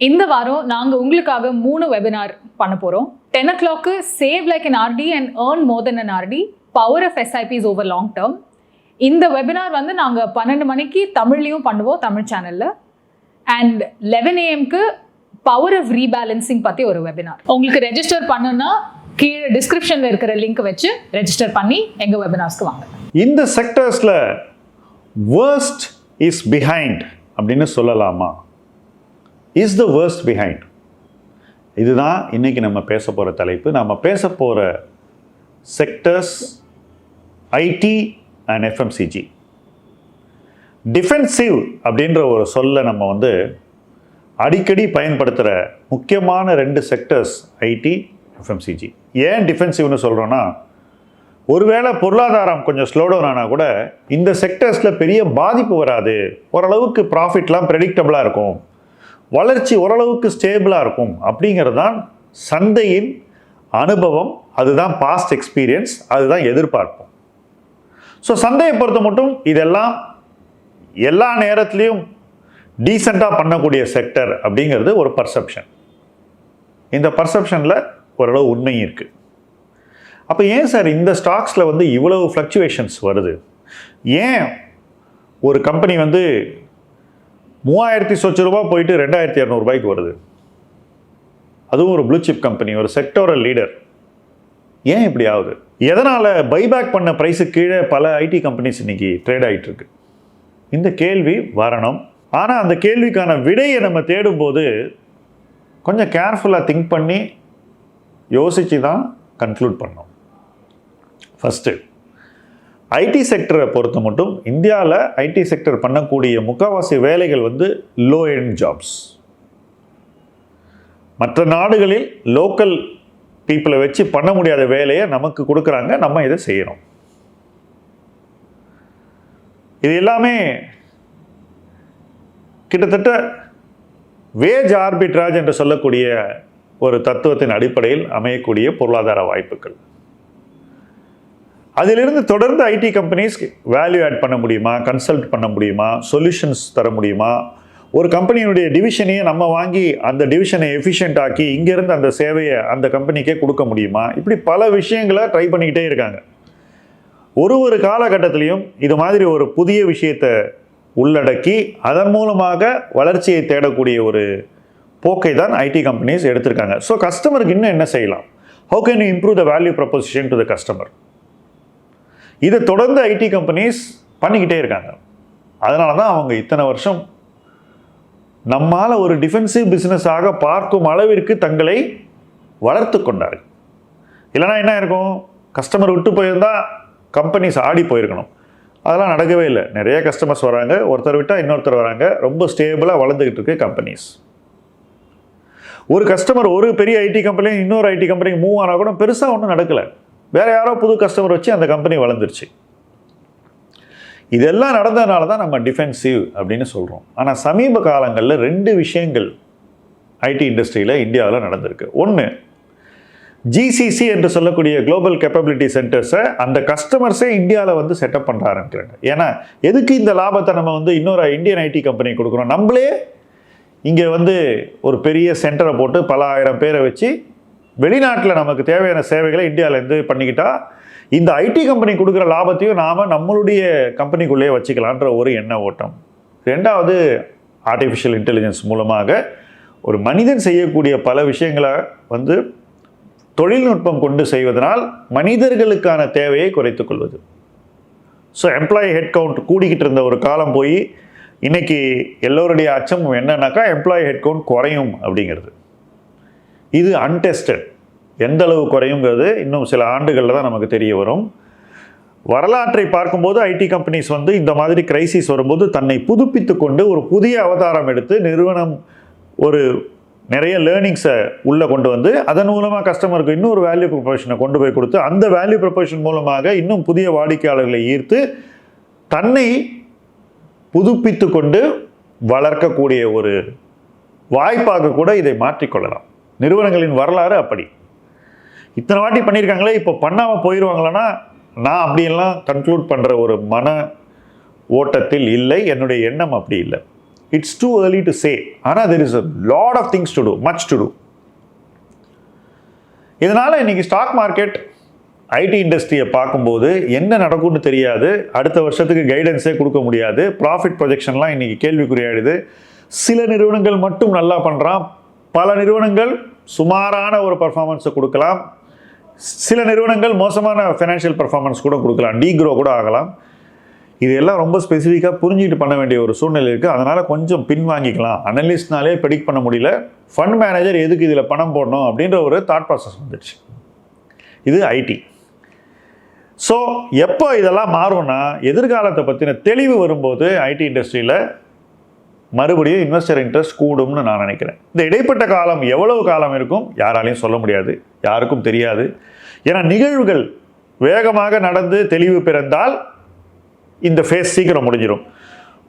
இந்த வாரம் நாங்கள் உங்களுக்காக 3 வெபினார் பண்ண போகிறோம். 10 o'clock save like an RD and earn more than an RD, power of SIPs over long term. இந்த வெபினார் வந்து நாங்கள் 12 மணிக்கு தமிழ்லையும் பண்ணுவோம், தமிழ் சேனலில். And 11 AM power of rebalancing பற்றி ஒரு வெபினார். உங்களுக்கு ரெஜிஸ்டர் பண்ணுன்னா கீழே டிஸ்கிரிப்ஷனில் இருக்கிற லிங்க் வச்சு ரெஜிஸ்டர் பண்ணி எங்கள் வெபினார்ஸ்க்கு வாங்க. இந்த செக்டர்ஸில் worst is behind அப்படின்னு சொல்லலாமா? Is the worst behind? இதுதான் இன்னைக்கு நம்ம பேச போகிற தலைப்பு. நம்ம பேச போகிற sectors IT and FMCG. Defensive அப்படின்ற ஒரு சொல்லை நம்ம வந்து அடிக்கடி பயன்படுத்துகிற முக்கியமான 2 செக்டர்ஸ் ஐடி, FMCG. ஏன் டிஃபென்சிவ்னு சொல்கிறோன்னா, ஒருவேளை பொருளாதாரம் கொஞ்சம் ஸ்லோடவுன் ஆனால் கூட இந்த செக்டர்ஸில் பெரிய பாதிப்பு வராது, ஓரளவுக்கு ப்ராஃபிட்லாம் ப்ரெடிக்டபுளாக இருக்கும், வளர்ச்சி ஓரளவுக்கு ஸ்டேபிளாக இருக்கும் அப்படிங்கிறது தான் சந்தையின் அனுபவம். அதுதான் பாஸ்ட் எக்ஸ்பீரியன்ஸ், அதுதான் எதிர்பார்ப்போம். ஸோ சந்தையை பொறுத்த மட்டும் இதெல்லாம் எல்லா நேரத்துலையும் டீசெண்டாக பண்ணக்கூடிய செக்டர் அப்படிங்கிறது ஒரு பர்செப்ஷன். இந்த பர்செப்ஷனில் ஓரளவு உண்மையும் இருக்குது. அப்போ ஏன் சார் இந்த ஸ்டாக்ஸில் வந்து இவ்வளவு ஃப்ளக்சுவேஷன்ஸ் வருது? ஏன் ஒரு கம்பெனி வந்து 3000 சொச்ச ரூபா போயிட்டு 2200 ரூபாய்க்கு வருது? அதுவும் ஒரு ப்ளூ சிப் கம்பெனி, ஒரு செக்டோரல் லீடர். ஏன் இப்படி ஆகுது? எதனால் பைபேக் பண்ண ப்ரைஸுக்கு கீழே பல ஐடி கம்பெனிஸ் இன்னைக்கு ட்ரேட் ஆகிட்டு இருக்கு? இந்த கேள்வி வரணும். ஆனால் அந்த கேள்விக்கான விடையை நம்ம தேடும்போது கொஞ்சம் கேர்ஃபுல்லாக திங்க் பண்ணி யோசித்து தான் கன்க்ளூட் பண்ணோம். ஃபஸ்ட்டு, ஐடி செக்டரை பொறுத்த மட்டும் இந்தியாவில் ஐடி செக்டர் பண்ணக்கூடிய முக்கால்வாசி வேலைகள் வந்து லோ எண்ட் ஜாப்ஸ். மற்ற நாடுகளில் லோக்கல் பீப்புளை வச்சு பண்ண முடியாத வேலையை நமக்கு கொடுக்குறாங்க, நம்ம இதை செய்கிறோம். இது எல்லாமே கிட்டத்தட்ட வேஜ் ஆர்பிட்ராஜ் என்று சொல்லக்கூடிய ஒரு தத்துவத்தின் அடிப்படையில் அமையக்கூடிய பொருளாதார வாய்ப்புகள். அதிலிருந்து தொடர்ந்து ஐடி கம்பெனிஸ் வேல்யூ ஆட் பண்ண முடியுமா, கன்சல்ட் பண்ண முடியுமா, சொல்யூஷன்ஸ் தர முடியுமா, ஒரு கம்பெனியினுடைய டிவிஷனையே நம்ம வாங்கி அந்த டிவிஷனை எஃபிஷியன்ட் ஆக்கி இங்கேருந்து அந்த சேவையை அந்த கம்பெனிக்கே கொடுக்க முடியுமா, இப்படி பல விஷயங்களை ட்ரை பண்ணிக்கிட்டே இருக்காங்க. ஒரு காலகட்டத்திலையும் இது மாதிரி ஒரு புதிய விஷயத்தை உள்ளடக்கி அதன் மூலமாக வளர்ச்சியை தேடக்கூடிய ஒரு போக்கை தான் ஐடி கம்பெனிஸ் எடுத்திருக்காங்க. ஸோ கஸ்டமருக்கு இன்னும் என்ன செய்யலாம்? How can you improve the value proposition to the customer? இதை தொடர்ந்து ஐடி கம்பெனிஸ் பண்ணிக்கிட்டே இருக்காங்க. அதனால தான் அவங்க இத்தனை வருஷம் நம்மால் ஒரு டிஃபென்சிவ் பிஸ்னஸாக பார்க்கும் அளவிற்கு தங்களை வளர்த்து கொண்டார்கள். இல்லைனா என்ன இருக்கும்? கஸ்டமர் விட்டு போயிருந்தால் கம்பெனிஸ் ஆடி போயிருக்கணும். அதெல்லாம் நடக்கவே இல்லை. நிறைய கஸ்டமர்ஸ் வராங்க, ஒருத்தர் விட்டால் இன்னொருத்தர் வராங்க, ரொம்ப ஸ்டேபிளாக வளர்ந்துக்கிட்டு இருக்கு கம்பெனிஸ். ஒரு கஸ்டமர் ஒரு பெரிய ஐடி கம்பெனியும் இன்னொரு ஐடி கம்பெனிக்கு மூவ் ஆனால் கூட பெருசாக ஒன்றும் நடக்கலை. வேறு யாரோ புது கஸ்டமர் வச்சு அந்த கம்பெனி வளர்ந்துருச்சு. இதெல்லாம் நடந்ததுனால தான் நம்ம டிஃபென்சிவ் அப்படின்னு சொல்கிறோம். ஆனால் சமீப காலங்களில் 2 விஷயங்கள் ஐடி இண்டஸ்ட்ரியில் இந்தியாவில் நடந்திருக்கு. ஒன்று, GCC என்று சொல்லக்கூடிய குளோபல் கேப்பபிலிட்டி சென்டர்ஸை அந்த கஸ்டமர்ஸே இந்தியாவில் வந்து செட்டப் பண்ணுற ஆரம்பிக்கிறாங்க. ஏன்னா எதுக்கு இந்த லாபத்தை நம்ம வந்து இன்னொரு இந்தியன் ஐடி கம்பெனி கொடுக்குறோம்? நம்மளே இங்கே வந்து ஒரு பெரிய சென்டரை போட்டு பல ஆயிரம் பேரை வச்சு வெளிநாட்டில் நமக்கு தேவையான சேவைகளை இந்தியாவிலேருந்து பண்ணிக்கிட்டா இந்த ஐடி கம்பெனி கொடுக்குற லாபத்தையும் நாம் நம்மளுடைய கம்பெனிக்குள்ளேயே வச்சுக்கலான்ற ஒரு எண்ண ஓட்டம். 2வது, ஆர்டிஃபிஷியல் இன்டெலிஜென்ஸ் மூலமாக ஒரு மனிதன் செய்யக்கூடிய பல விஷயங்களை வந்து தொழில்நுட்பம் கொண்டு செய்வதனால் மனிதர்களுக்கான தேவையை குறைத்துக் கொள்வது. ஸோ எம்ப்ளாயி ஹெட் கவுண்ட் கூடிக்கிட்டு இருந்த ஒரு காலம் போய் இன்னைக்கு எல்லோருடைய அச்சமும் என்னன்னாக்கா எம்ப்ளாயி ஹெட் கவுண்ட் குறையும் அப்படிங்கிறது. இது அன்டெஸ்டட். எந்த அளவு குறையுங்கிறது இன்னும் சில ஆண்டுகளில் தான் நமக்கு தெரிய வரும். வரலாற்றை பார்க்கும்போது ஐடி கம்பெனிஸ் வந்து இந்த மாதிரி கிரைசிஸ் வரும்போது தன்னை புதுப்பித்து கொண்டு ஒரு புதிய அவதாரம் எடுத்து நிறுவனம் ஒரு நிறைய லேர்னிங்ஸை உள்ளே கொண்டு வந்து அதன் மூலமாக கஸ்டமருக்கு இன்னொரு வேல்யூ ப்ரொபோஷனை கொண்டு போய் கொடுத்து அந்த வேல்யூ ப்ரொபோஷன் மூலமாக இன்னும் புதிய வாடிக்கையாளர்களை ஈர்த்து தன்னை புதுப்பித்து கொண்டு வளர்க்கக்கூடிய ஒரு வாய்ப்பாக கூட இதை மாற்றிக்கொள்ளலாம். நிறுவனங்களின் வரலாறு அப்படி. இத்தனை வாட்டி பண்ணியிருக்காங்களே, இப்போ பண்ணாமல் போயிடுவாங்களான்னா நான் அப்படியெல்லாம் கன்க்ளூட் பண்ணுற ஒரு மன ஓட்டத்தில் இல்லை. என்னுடைய எண்ணம் அப்படி இல்லை. It's too early to say. ஆனால் there is a lot of things to do, much to do. இதனால் இன்றைக்கி ஸ்டாக் மார்க்கெட் ஐடி இண்டஸ்ட்ரியை பார்க்கும்போது என்ன நடக்கும்னு தெரியாது. அடுத்த வருஷத்துக்கு கைடன்ஸே கொடுக்க முடியாது. ப்ராஃபிட் ப்ரொஜெக்ஷன்லாம் இன்றைக்கி கேள்விக்குறியாயிடுது. சில நிறுவனங்கள் மட்டும் நல்லா பண்ணுறான், பல நிறுவனங்கள் சுமாரான ஒரு பர்ஃபார்மன்ஸை கொடுக்கலாம், சில நிறுவனங்கள் மோசமான ஃபைனான்ஷியல் பர்ஃபார்மன்ஸ் கூட கொடுக்கலாம், டீக்ரோ கூட ஆகலாம். இதெல்லாம் ரொம்ப ஸ்பெசிஃபிக்காக புரிஞ்சுக்கிட்டு பண்ண வேண்டிய ஒரு சூழ்நிலை இருக்குது. அதனால் கொஞ்சம் பின்வாங்கிக்கலாம். அனலிஸ்ட்னாலே ப்ரெடிக்ட் பண்ண முடியல, ஃபண்ட் மேனேஜர் எதுக்கு இதில் பணம் போடணும் அப்படின்ற ஒரு தாட் ப்ராசஸ் வந்துடுச்சு. இது ஐடி. ஸோ எப்போ இதெல்லாம் மாறும்னா எதிர்காலத்தை பற்றின தெளிவு வரும்போது ஐடி இண்டஸ்ட்ரியில் மறுபடியும் இன்வெஸ்டர் இன்ட்ரெஸ்ட் கூடும்னு நான் நினைக்கிறேன். இந்த இடைப்பட்ட காலம் எவ்வளவு காலம் இருக்கும் யாராலையும் சொல்ல முடியாது, யாருக்கும் தெரியாது. ஏன்னா நிகழ்வுகள் வேகமாக நடந்து தெளிவு பிறந்தால் இந்த ஃபேஸ் சீக்கிரம் முடிஞ்சிடும்.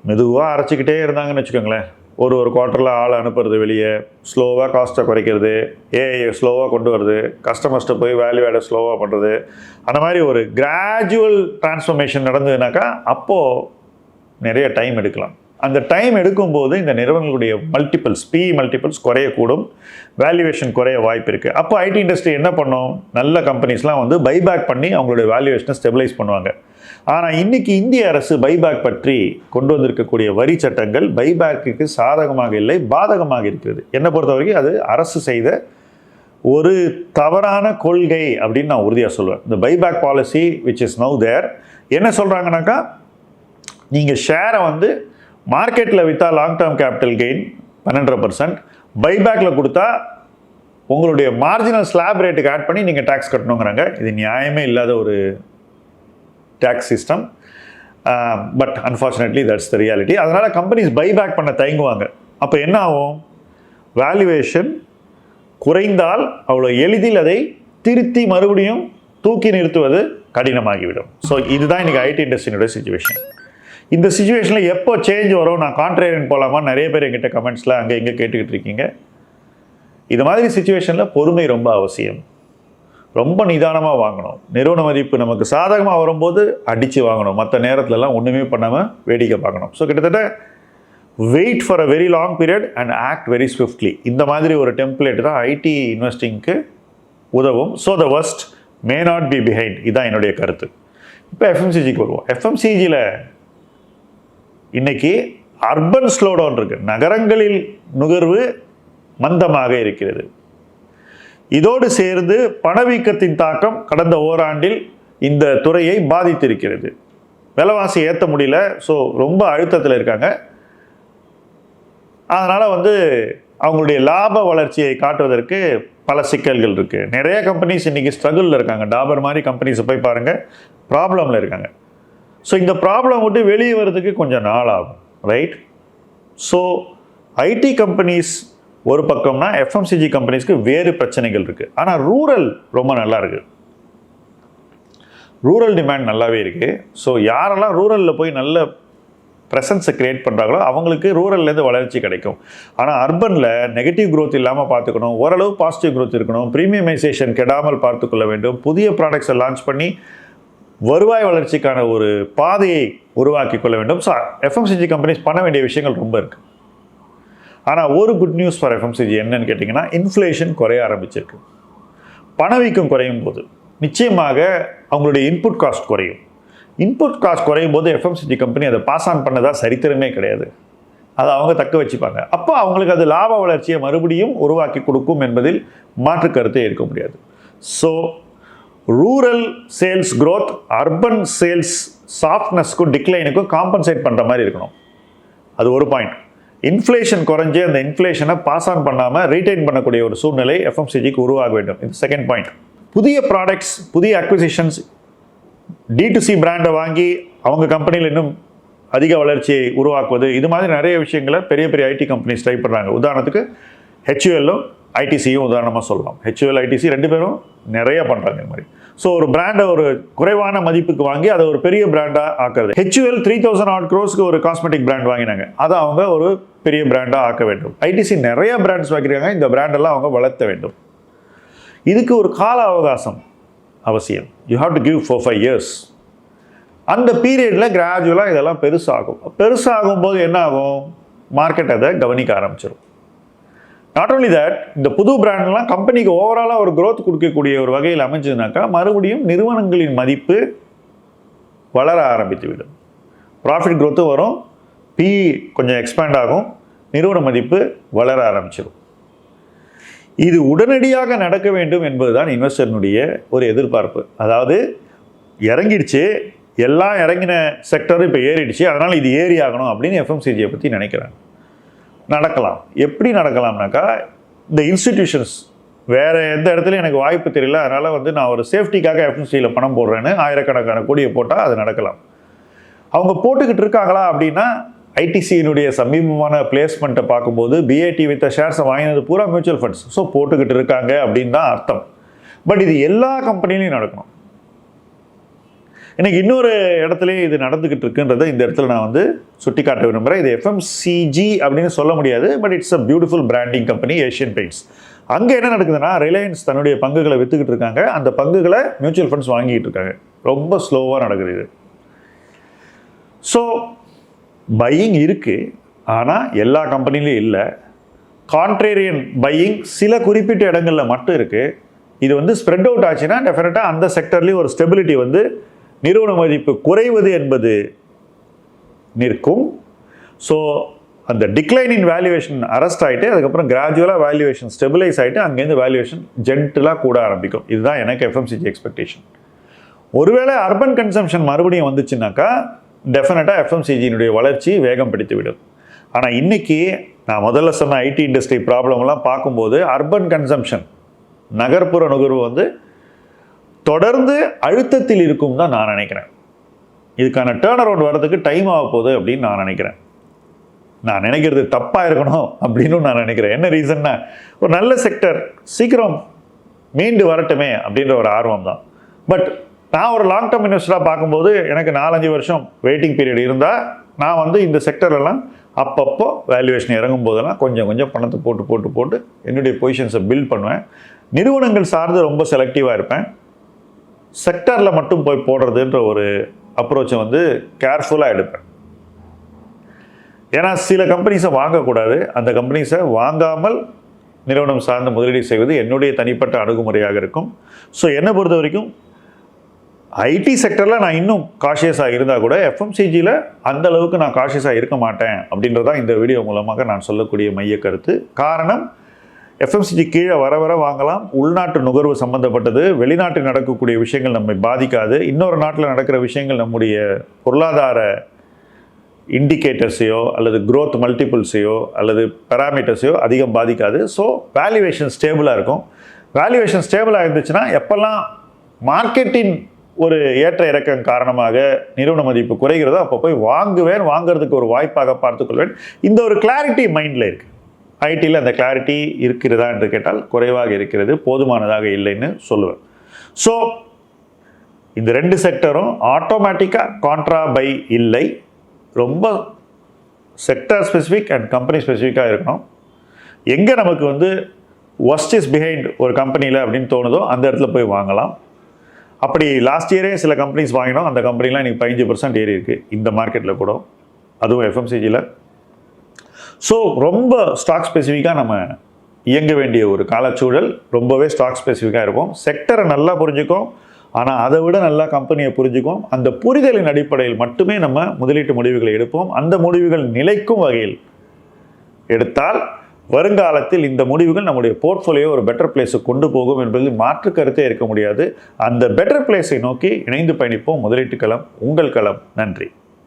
மெதுவாக அரைச்சிக்கிட்டே இருந்தாங்கன்னு வச்சுக்கோங்களேன், ஒரு குவார்ட்டரில் ஆளை அனுப்புறது வெளியே, ஸ்லோவாக காஸ்ட்டை குறைக்கிறது, ஏஐ ஸ்லோவாக கொண்டு வருது, கஸ்டமர்ஸ்ட்டை போய் வேல்யூ ஆடை ஸ்லோவாக பண்ணுறது, அந்த மாதிரி ஒரு கிராஜுவல் டிரான்ஸ்ஃபர்மேஷன் நடந்ததுனாக்கா அப்போது நிறைய டைம் எடுக்கலாம். அந்த டைம் எடுக்கும்போது இந்த நிறுவனங்களுடைய மல்டிபிள்ஸ் குறையக்கூடும், வேல்யூவேஷன் குறைய வாய்ப்பு இருக்குது. அப்போ ஐடி இண்டஸ்ட்ரி என்ன பண்ணும், நல்ல கம்பெனிஸ்லாம் வந்து பைபேக் பண்ணி அவங்களுடைய வேல்யூவேஷனை ஸ்டெபிலைஸ் பண்ணுவாங்க. ஆனால் இன்றைக்கி இந்திய அரசு பைபேக் பற்றி கொண்டு வந்திருக்கக்கூடிய வரி சட்டங்கள் பைபேக்கு சாதகமாக இல்லை, பாதகமாக இருக்கிறது. என்னை பொறுத்த வரைக்கும் அது அரசு செய்த ஒரு தவறான கொள்கை அப்படின்னு நான் உறுதியாக சொல்லுவேன். இந்த buyback policy which is now there என்ன சொல்கிறாங்கனாக்கா, நீங்கள் ஷேரை வந்து மார்க்கெட்டில் விற்றா லாங் டேர்ம் கேபிட்டல் கெயின் 12%, பைபேக்கில் கொடுத்தா உங்களுடைய மார்ஜினல் ஸ்லாப் ரேட்டுக்கு ஆட் பண்ணி நீங்கள் டேக்ஸ் கட்டணுங்கிறாங்க. இது நியாயமே இல்லாத ஒரு tax system. But unfortunately that's the reality. அதனால் கம்பெனிஸ் பைபேக் பண்ண தயங்குவாங்க. அப்போ என்ன ஆகும், வேல்யூவேஷன் குறைந்தால் அவ்வளோ எளிதில் அதை திருத்தி மறுபடியும் தூக்கி நிறுத்துவது கடினமாகிவிடும். ஸோ இதுதான் இன்றைக்கி ஐடி இண்டஸ்ட்ரியினுடைய சிச்சுவேஷன். இந்த சிச்சுவேஷனில் எப்போ சேஞ்ச் வரும், நான் கான்ட்ரேரியன் போகலாமா, நிறைய பேர் எங்கிட்ட கமெண்ட்ஸில் அங்கே இங்கே கேட்டுக்கிட்டு இருக்கீங்க. இது மாதிரி சிச்சுவேஷனில் பொறுமை ரொம்ப அவசியம். ரொம்ப நிதானமாக வாங்கணும். நிறுவன மதிப்பு நமக்கு சாதகமாக வரும்போது அடித்து வாங்கணும், மற்ற நேரத்துலலாம் ஒன்றுமே பண்ணாமல் வேடிக்கை பார்க்கணும். ஸோ கிட்டத்தட்ட wait for a very long period and act very swiftly, இந்த மாதிரி ஒரு டெம்ப்ளேட் தான் ஐடி இன்வெஸ்டிங்க்கு உதவும். So the worst may not be behind, இதுதான் என்னுடைய கருத்து. இப்போ எஃப்எம்சிஜிக்கு வருவோம். எஃப்எம்சிஜியில் இன்னைக்கு அர்பன் ஸ்லோடவுன் இருக்குது, நகரங்களில் நுகர்வு மந்தமாக இருக்கிறது. இதோடு சேர்ந்து பணவீக்கத்தின் தாக்கம் கடந்த ஓராண்டில் இந்த துறையை பாதித்திருக்கிறது. விலைவாசி ஏற்ற முடியல, ஸோ ரொம்ப அழுத்தத்தில் இருக்காங்க. அதனால் வந்து அவங்களுடைய லாப வளர்ச்சியை காட்டுவதற்கு பல சிக்கல்கள் இருக்குது. நிறைய கம்பெனிஸ் இன்றைக்கி ஸ்ட்ரகிளில் இருக்காங்க. டாபர் மாதிரி கம்பெனிஸை போய் பாருங்கள், ப்ராப்ளமில் இருக்காங்க. ஸோ இந்த ப்ராப்ளம் விட்டு வெளியே வர்றதுக்கு கொஞ்சம் நாள் ஆகும், ரைட்? ஸோ ஐடி கம்பெனிஸ் ஒரு பக்கம்னா எஃப்எம்சிஜி கம்பெனிஸ்க்கு வேறு பிரச்சனைகள் இருக்குது. ஆனால் ரூரல் ரொம்ப நல்லா இருக்குது, ரூரல் டிமாண்ட் நல்லாவே இருக்குது. ஸோ யாரெல்லாம் ரூரலில் போய் நல்ல ப்ரெசன்ஸை க்ரியேட் பண்ணுறாங்களோ அவங்களுக்கு ரூரல்லேருந்து வளர்ச்சி கிடைக்கும். ஆனால் அர்பனில் நெகட்டிவ் க்ரோத் இல்லாமல் பார்த்துக்கணும், ஓரளவு பாசிட்டிவ் க்ரோத் இருக்கணும், ப்ரீமியமைசேஷன் கெடாமல் பார்த்துக்கொள்ள வேண்டும், புதிய ப்ராடக்ட்ஸை லான்ச் பண்ணி வருவாய் வளர்ச்சிக்கான ஒரு பாதையை உருவாக்கி கொள்ள வேண்டும். ஸோ எஃப்எம்சிஜி கம்பெனிஸ் பண்ண வேண்டிய விஷயங்கள் ரொம்ப இருக்குது. ஆனால் ஒரு குட் நியூஸ் ஃபார் எஃப்எம்சிஜி என்னன்னு கேட்டிங்கன்னா, இன்ஃப்ளேஷன் குறைய ஆரம்பிச்சிருக்கு. பணவீக்கம் குறையும் போது நிச்சயமாக அவங்களுடைய இன்புட் காஸ்ட் குறையும். இன்புட் காஸ்ட் குறையும் போது எஃப்எம்சிஜி கம்பெனி அதை பாஸ் ஆன் பண்ணதா சரித்திரமே கிடையாது. அதை அவங்க தக்க வச்சுப்பாங்க. அப்போ அவங்களுக்கு அது லாப வளர்ச்சியை மறுபடியும் உருவாக்கி கொடுக்கும் என்பதில் மாற்று கருத்தை இருக்க முடியாது. So rural sales growth urban sales சாஃப்ட்னஸ்க்கும் டிக்ளைனுக்கும் காம்பன்சேட் பண்ணுற மாதிரி இருக்கணும். அது ஒரு பாயிண்ட். இன்ஃப்ளேஷன் குறைஞ்சி அந்த இன்ஃப்ளேஷனை பாஸ் ஆன் பண்ணாமல் ரீட்டைன் பண்ணக்கூடிய ஒரு சூழ்நிலை எஃப்எம்சிஜிக்கு உருவாக வேண்டும். இது செகண்ட் பாயிண்ட். புதிய ப்ராடக்ட்ஸ், புதிய அக்விசிஷன்ஸ், D2C பிராண்டை வாங்கி அவங்க கம்பெனியில் இன்னும் அதிக வளர்ச்சியை உருவாக்குவது, இது மாதிரி நிறைய விஷயங்களை பெரிய பெரிய ஐடி கம்பெனிஸ் ட்ரை பண்ணுறாங்க. உதாரணத்துக்கு ஹெச்யூஎல்லும் ஐடிசியும் உதாரணமாக சொல்லலாம். ஹெச்யூஎல் ஐடிசி ரெண்டு பேரும் நிறைய பண்ணுறாங்க இந்த மாதிரி. ஸோ ஒரு பிராண்டை ஒரு குறைவான மதிப்புக்கு வாங்கி அதை ஒரு பெரிய பிராண்டாக ஆக்குறது. ஹெச்யூஎல் 3000 odd crores ஒரு காஸ்மெட்டிக் பிராண்ட் வாங்கினாங்க, அதை அவங்க ஒரு பெரிய பிராண்டாக ஆக்க வேண்டும். ஐடிசி நிறைய பிராண்ட்ஸ் வாங்கியிருக்காங்க, இந்த பிராண்டெல்லாம் அவங்க வளர்த்த வேண்டும். இதுக்கு ஒரு கால அவகாசம் அவசியம். You have to give 4-5 years. அந்த பீரியடில் கிராஜுவலாக இதெல்லாம் பெருசாகும். பெருசாகும் போது என்ன ஆகும், மார்க்கெட் அதை கவனிக்க ஆரம்பிச்சிடும். நாட் ஓன்லி தட், இந்த புது பிராண்ட்லாம் கம்பெனிக்கு ஓவராலாக ஒரு growth கொடுக்கக்கூடிய ஒரு வகையில் அமைஞ்சதுனாக்கா மறுபடியும் நிறுவனங்களின் மதிப்பு வளர ஆரம்பித்து விடும். ப்ராஃபிட் growth வரும், பி கொஞ்சம் எக்ஸ்பேண்ட் ஆகும், நிறுவன மதிப்பு வளர ஆரம்பிச்சிடும். இது உடனடியாக நடக்க வேண்டும் என்பதுதான் இன்வெஸ்டர்னுடைய ஒரு எதிர்பார்ப்பு. அதாவது இறங்கிடுச்சு, எல்லாம் இறங்கின செக்டர் இப்போ ஏறிடுச்சு, அதனால் இது ஏறி ஆகணும் அப்படின்னு எஃப்எம்சிஜியை பற்றி நினைக்கிறாங்க. நடக்கலாம். எப்படி நடக்கலாம்னாக்கா, இந்த இன்ஸ்டிடியூஷன்ஸ் வேறு எந்த இடத்துலையும் எனக்கு வாய்ப்பு தெரியல, அதனால் நான் ஒரு சேஃப்டிக்காக எஃப்எம்சியில் பணம் போடுறேன்னு ஆயிரக்கணக்கான கோடியை போட்டால் அது நடக்கலாம். அவங்க போட்டுக்கிட்டு இருக்காங்களா அப்படின்னா, ஐடிசியினுடைய சமீபமான பிளேஸ்மெண்ட்டை பார்க்கும்போது பிஏடி வித்த ஷேர்ஸை வாங்கினது பூரா மியூச்சுவல் ஃபண்ட்ஸ். ஸோ போட்டுக்கிட்டு இருக்காங்க அப்படின்னு தான் அர்த்தம். பட் இது எல்லா கம்பெனிலையும் நடக்கணும். எனக்கு இன்னொரு இடத்துலையும் இது நடந்துக்கிட்டு இருக்குன்றதை இந்த இடத்துல நான் சுட்டி காட்ட விரும்புகிறேன். இது எஃப்எம்சிஜி அப்படின்னு சொல்ல முடியாது, but it's a beautiful branding company, Asian paints. அங்கே என்ன நடக்குதுன்னா, ரிலையன்ஸ் தன்னுடைய பங்குகளை விற்றுக்கிட்டு இருக்காங்க, அந்த பங்குகளை மியூச்சுவல் ஃபண்ட்ஸ் வாங்கிட்டு இருக்காங்க. ரொம்ப ஸ்லோவாக நடக்குது இது. ஸோ பையிங் இருக்குது, ஆனால் எல்லா கம்பெனிலையும் இல்லை. கான்ட்ரேரியன் பையிங் சில குறிப்பிட்ட இடங்களில் மட்டும் இருக்குது. இது ஸ்ப்ரெட் அவுட் ஆச்சுன்னா டெஃபினட்டாக அந்த செக்டர்லேயும் ஒரு ஸ்டெபிலிட்டி நிறுவன மதிப்பு குறைவது என்பது நிற்கும். ஸோ அந்த டிக்ளைன் இன் வேல்யூவேஷன் அரெஸ்ட் ஆகிட்டு அதுக்கப்புறம் கிராஜுவலாக வேல்யூவேஷன் ஸ்டெபிலைஸ் ஆகிட்டு அங்கேருந்து வேல்யூவேஷன் ஜென்டலாக கூட ஆரம்பிக்கும். இதுதான் எனக்கு எஃப்எம்சிஜி எக்ஸ்பெக்டேஷன். ஒருவேளை அர்பன் கன்சம்ஷன் மறுபடியும் வந்துச்சுனாக்கா டெஃபினட்டாக எஃப்எம்சிஜியினுடைய வளர்ச்சி வேகம் பிடித்து விடும். ஆனால் இன்றைக்கி நான் முதல்ல சொன்ன ஐடி இண்டஸ்ட்ரி ப்ராப்ளம்லாம் பார்க்கும்போது அர்பன் கன்சம்ஷன், நகர்ப்புற நுகர்வு தொடர்ந்து அழுத்தத்தில் இருக்கும் தான் நான் நினைக்கிறேன். இதுக்கான டேர்ன் அரவுண்ட் வர்றதுக்கு டைம் ஆக போகுது அப்படின்னு நான் நினைக்கிறேன். நான் நினைக்கிறது தப்பாக இருக்கணும் அப்படின்னு நான் நினைக்கிறேன். என்ன ரீசன்னா, ஒரு நல்ல செக்டர் சீக்கிரம் மீண்டு வரட்டுமே அப்படின்ற ஒரு ஆர்வம் தான். பட் நான் ஒரு லாங் டேர்ம் இன்வெஸ்டராக பார்க்கும்போது எனக்கு 4-5 வருஷம் வெயிட்டிங் பீரியட் இருந்தால் நான் இந்த செக்டர்லாம் அப்பப்போ வேல்யூவேஷன் இறங்கும் போதெல்லாம் கொஞ்சம் கொஞ்சம் பணத்தை போட்டு என்னுடைய பொசிஷன்ஸை பில்ட் பண்ணுவேன். நிறுவனங்கள் சார்ந்து ரொம்ப செலக்டிவாக இருப்பேன். செக்டரில் மட்டும் போய் போடுறதுன்ற ஒரு அப்ரோச்சை கேர்ஃபுல்லாக எடுப்பேன். ஏன்னா சில கம்பெனிஸை வாங்கக்கூடாது, அந்த கம்பெனிஸை வாங்காமல் நிறுவனம் சார்ந்த முதலீடு செய்வது என்னுடைய தனிப்பட்ட அணுகுமுறையாக இருக்கும். ஸோ என்னை பொறுத்த வரைக்கும் ஐடி செக்டரில் நான் இன்னும் காஷியஸாக இருந்தால் கூட எஃப்எம்சிஜியில் அந்த அளவுக்கு நான் காஷியஸாக இருக்க மாட்டேன் அப்படின்றதான் இந்த வீடியோ மூலமாக நான் சொல்லக்கூடிய மைய கருத்து. காரணம், எஃப்எம்சிஜி கீழே வர வர வாங்கலாம். உள்நாட்டு நுகர்வு சம்மந்தப்பட்டது, வெளிநாட்டில் நடக்கக்கூடிய விஷயங்கள் நம்மை பாதிக்காது. இன்னொரு நாட்டில் நடக்கிற விஷயங்கள் நம்முடைய பொருளாதார இண்டிகேட்டர்ஸையோ அல்லது growth மல்டிபிள்ஸையோ அல்லது பேராமீட்டர்ஸையோ அதிகம் பாதிக்காது. ஸோ வேல்யூவேஷன் ஸ்டேபிளாக இருக்கும். வேல்யூவேஷன் ஸ்டேபிளாக இருந்துச்சுன்னா எப்போல்லாம் மார்க்கெட்டின் ஒரு ஏற்ற இறக்கம் காரணமாக நிறுவன மதிப்பு குறைகிறதோ அப்போ போய் வாங்குவேன், வாங்குறதுக்கு ஒரு வாய்ப்பாக பார்த்துக்கொள்வேன். இந்த ஒரு கிளாரிட்டி மைண்டில் இருக்குது. ஐடியில் அந்த கிளாரிட்டி இருக்கிறதா என்று கேட்டால் குறைவாக இருக்கிறது, போதுமானதாக இல்லைன்னு சொல்லுவேன். ஸோ இந்த 2 செக்டரும் ஆட்டோமேட்டிக்காக கான்ட்ரா பை இல்லை, ரொம்ப செக்டர் ஸ்பெசிஃபிக் அண்ட் கம்பெனி ஸ்பெசிஃபிக்காக இருக்கணும். எங்கே நமக்கு ஒர்ஸ்ட் இஸ் பிஹைண்ட் ஒரு கம்பெனியில் அப்படின்னு தோணுதோ அந்த இடத்துல போய் வாங்கலாம். அப்படி லாஸ்ட் இயரே சில கம்பெனிஸ் வாங்கினோம், அந்த கம்பெனிலாம் இன்றைக்கி 15% ஏறி இருக்குது இந்த மார்க்கெட்டில் கூட, அதுவும் எஃப்எம்சிஜியில். ஸோ ரொம்ப ஸ்டாக் ஸ்பெசிஃபிக்காக நம்ம இயங்க வேண்டிய ஒரு காலச்சூழல், ரொம்பவே ஸ்டாக் ஸ்பெசிஃபிக்காக இருக்கும். செக்டரை நல்லா புரிஞ்சுக்கும், ஆனால் அதை விட நல்லா கம்பெனியை புரிஞ்சுக்கும். அந்த புரிதலின் அடிப்படையில் மட்டுமே நம்ம முதலீட்டு முடிவுகளை எடுப்போம். அந்த முடிவுகள் நிலைக்கும் வகையில் எடுத்தால் வருங்காலத்தில் இந்த முடிவுகள் நம்முடைய போர்ட்ஃபோலியோ ஒரு பெட்டர் பிளேஸுக்கு கொண்டு போகும் என்பதில் மாற்று கருத்தே இருக்க முடியாது. அந்த பெட்டர் பிளேஸை நோக்கி இணைந்து பயணிப்போம். முதலீட்டு களம் உங்கள் களம். நன்றி.